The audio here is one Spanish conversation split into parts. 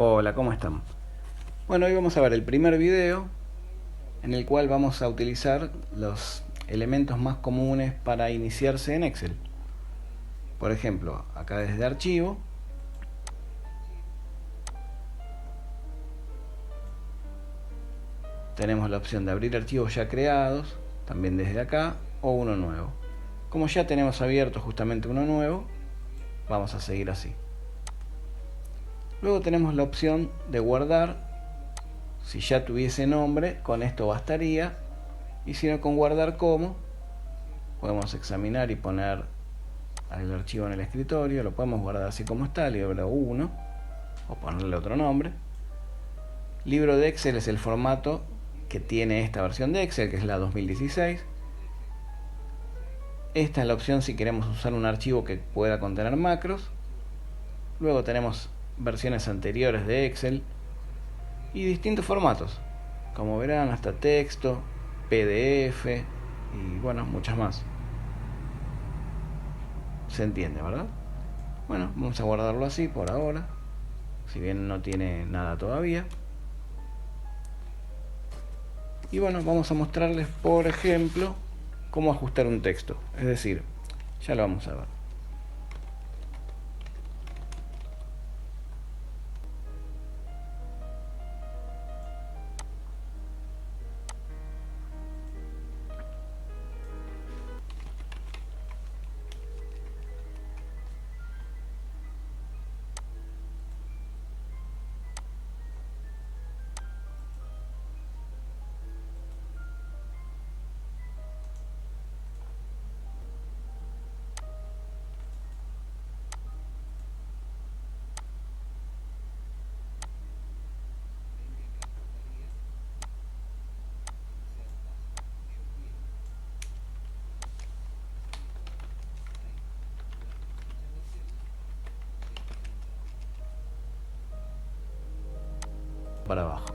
Hola, ¿cómo están? Bueno, hoy vamos a ver el primer video en el cual vamos a utilizar los elementos más comunes para iniciarse en Excel. Por ejemplo, acá desde Archivo tenemos la opción de abrir archivos ya creados, también desde acá, o uno nuevo. Como ya tenemos abierto justamente uno nuevo, vamos a seguir así. Luego tenemos la opción de guardar. Si ya tuviese nombre, con esto bastaría. Y si no, con guardar como, podemos examinar y poner el archivo en el escritorio. Lo podemos guardar así como está, libro 1, o ponerle otro nombre. Libro de Excel es el formato que tiene esta versión de Excel, que es la 2016. Esta es la opción si queremos usar un archivo que pueda contener macros. Luego tenemos versiones anteriores de Excel y distintos formatos, como verán, hasta texto, PDF y bueno, muchas más. Se entiende, ¿verdad? Bueno, vamos a guardarlo así por ahora, si bien no tiene nada todavía. Y bueno, vamos a mostrarles, por ejemplo, cómo ajustar un texto. Es decir, ya lo vamos a ver. Para abajo.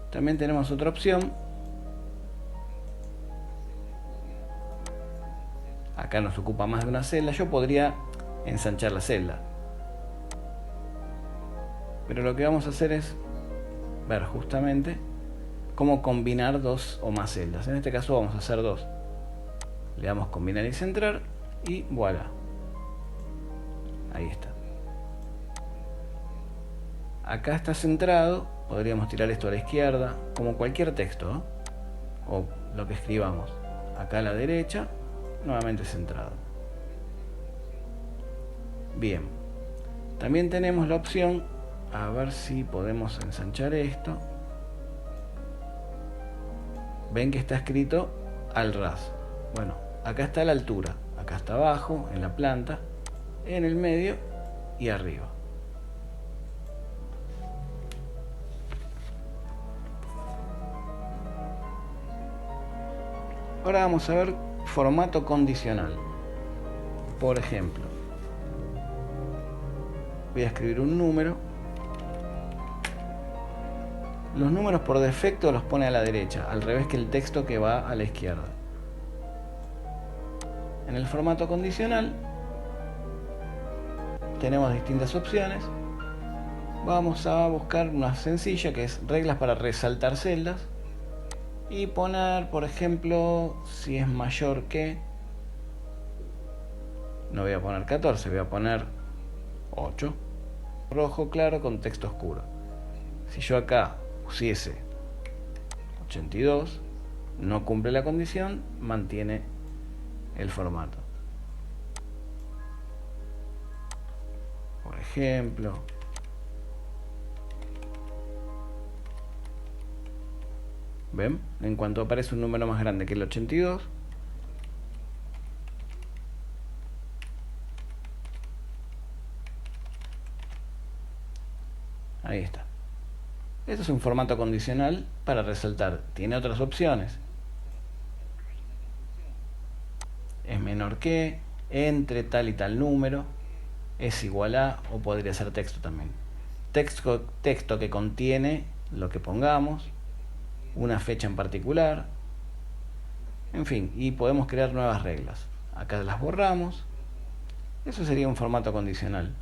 También tenemos otra opción. Acá nos ocupa más de una celda. Yo podría ensanchar la celda, pero lo que vamos a hacer es ver justamente cómo combinar dos o más celdas. En este caso vamos a hacer dos. Le damos combinar y centrar y voilà. Ahí está. Acá está centrado. Podríamos tirar esto a la izquierda, como cualquier texto, ¿eh? O lo que escribamos. Acá a la derecha, nuevamente centrado. Bien. También tenemos la opción, a ver si podemos ensanchar esto. Ven que está escrito al ras. Bueno, acá está la altura. Acá está abajo, en la planta, en el medio y arriba. Ahora vamos a ver formato condicional. Por ejemplo, voy a escribir un número. Los números por defecto los pone a la derecha, al revés que el texto que va a la izquierda. En el formato condicional tenemos distintas opciones. Vamos a buscar una sencilla que es reglas para resaltar celdas y poner, por ejemplo, si es mayor que, no voy a poner 14, voy a poner 8. Rojo claro con texto oscuro. Si yo acá pusiese 82, no cumple la condición, mantiene el formato. Por ejemplo, ¿ven? En cuanto aparece un número más grande que el 82, ahí está. Este es un formato condicional para resaltar. Tiene otras opciones. Es menor que, entre tal y tal número, es igual a, o podría ser texto también. Texto que contiene lo que pongamos, una fecha en particular, en fin, y podemos crear nuevas reglas. Acá las borramos. Eso sería un formato condicional.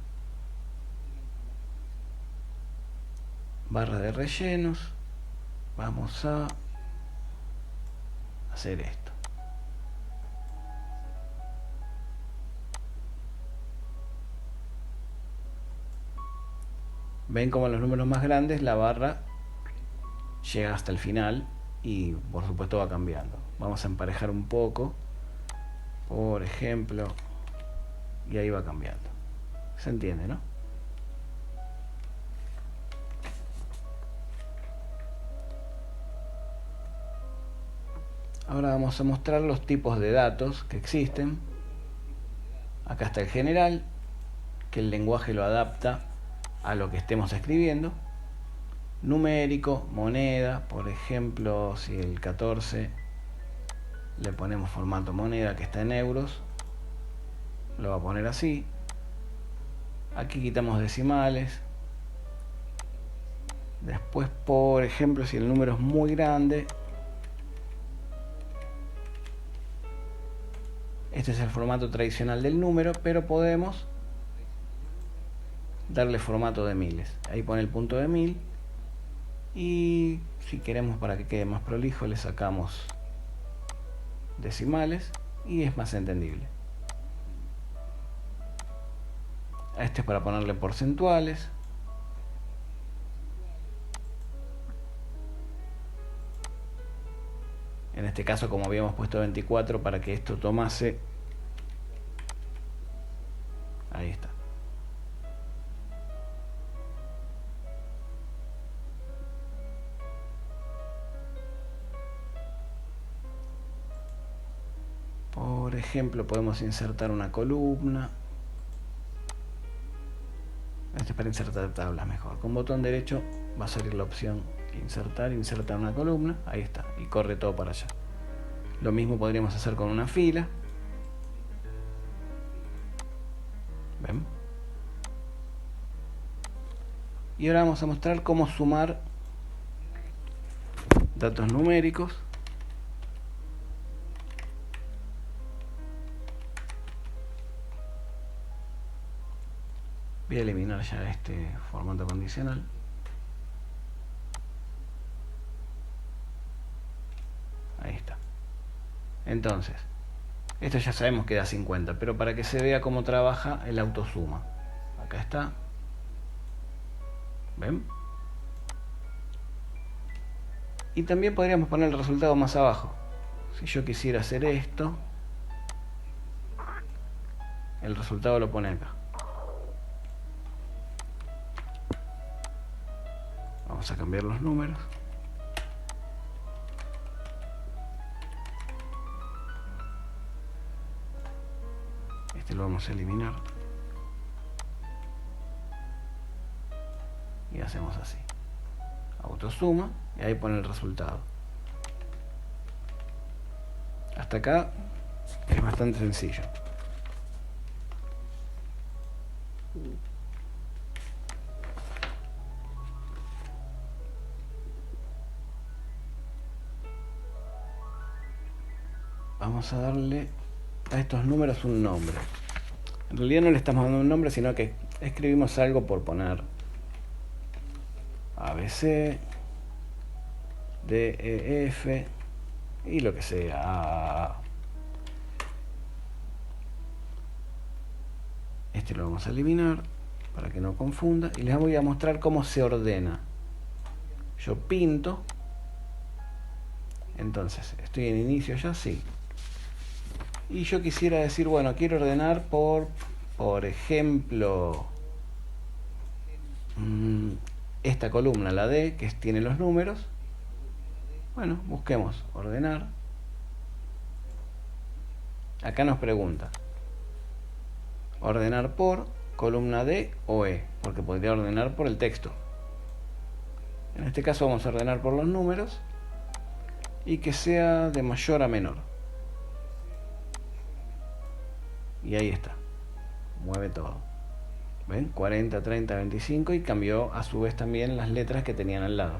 barra de rellenos, vamos a hacer esto. Ven como los números más grandes la barra llega hasta el final y por supuesto va cambiando. Vamos a emparejar un poco, por ejemplo, y ahí va cambiando. ¿Se entiende, no? Ahora vamos a mostrar los tipos de datos que existen. Acá está el general, que el lenguaje lo adapta a lo que estemos escribiendo. Numérico, moneda, por ejemplo, si el 14 le ponemos formato moneda que está en euros, lo va a poner así. Aquí quitamos decimales. Después, por ejemplo, si el número es muy grande, este es el formato tradicional del número, pero podemos darle formato de miles. Ahí pone el punto de 1000. Y si queremos para que quede más prolijo, le sacamos decimales y es más entendible. A este es para ponerle porcentuales. En este caso, como habíamos puesto 24 para que esto tomase, ahí está. Por ejemplo, podemos insertar una columna. Este es para insertar tablas mejor. Con botón derecho va a salir la opción insertar una columna. Ahí está. Y corre todo para allá. Lo mismo podríamos hacer con una fila. ¿Ven? Y ahora vamos a mostrar cómo sumar datos numéricos. Voy a eliminar ya este formato condicional. Ahí está. Entonces, esto ya sabemos que da 50, pero para que se vea cómo trabaja el autosuma. Acá está. ¿Ven? Y también podríamos poner el resultado más abajo. Si yo quisiera hacer esto, el resultado lo pone acá. Vamos a cambiar los números. Este lo vamos a eliminar. Y hacemos así. Autosuma y ahí pone el resultado. Hasta acá es bastante sencillo. Vamos a darle a estos números un nombre. En realidad no le estamos dando un nombre, sino que escribimos algo por poner ABC, DEF y lo que sea, AAA. Este lo vamos a eliminar para que no confunda y les voy a mostrar cómo se ordena. Yo pinto, entonces estoy en inicio ya, sí. Y yo quisiera decir, bueno, quiero ordenar por ejemplo, esta columna, la D, que tiene los números. Bueno, busquemos ordenar. Acá nos pregunta ordenar por columna D o E, porque podría ordenar por el texto. En este caso vamos a ordenar por los números y que sea de mayor a menor. Y ahí está, mueve todo. ¿Ven? 40, 30, 25 y cambió a su vez también las letras que tenían al lado.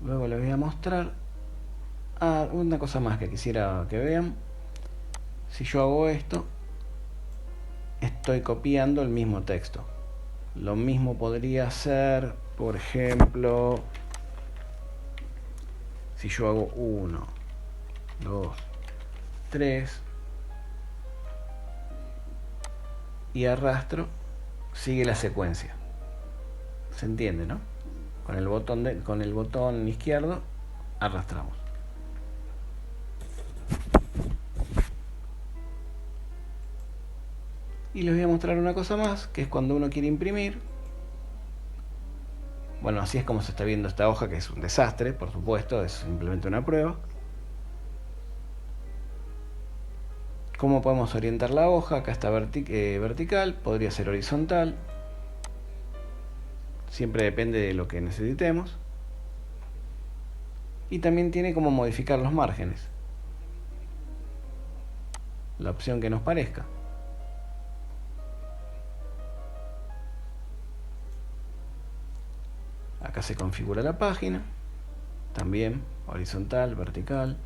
Luego les voy a mostrar una cosa más que quisiera que vean. Si yo hago esto, estoy copiando el mismo texto. Lo mismo podría ser, por ejemplo, si yo hago 1, 2, 3 y arrastro, sigue la secuencia. ¿Se entiende, no? Con el botón izquierdo arrastramos. Y les voy a mostrar una cosa más, que es cuando uno quiere imprimir. Bueno, así es como se está viendo esta hoja, que es un desastre, por supuesto, es simplemente una prueba. ¿Cómo podemos orientar la hoja? Acá está vertical, podría ser horizontal. Siempre depende de lo que necesitemos. Y también tiene como modificar los márgenes. La opción que nos parezca. Acá se configura la página. También horizontal, vertical.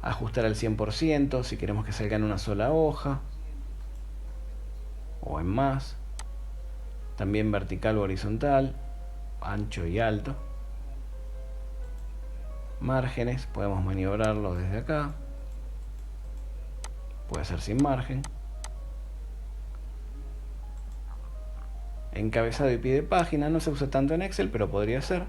Ajustar al 100% si queremos que salga en una sola hoja o en más. También vertical o horizontal, ancho y alto. Márgenes, podemos maniobrarlo desde acá. Puede ser sin margen. Encabezado y pie de página no se usa tanto en Excel, pero podría ser.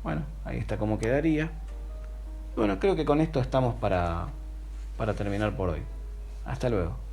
Bueno, ahí está como quedaría. Bueno, creo que con esto estamos para terminar por hoy. Hasta luego.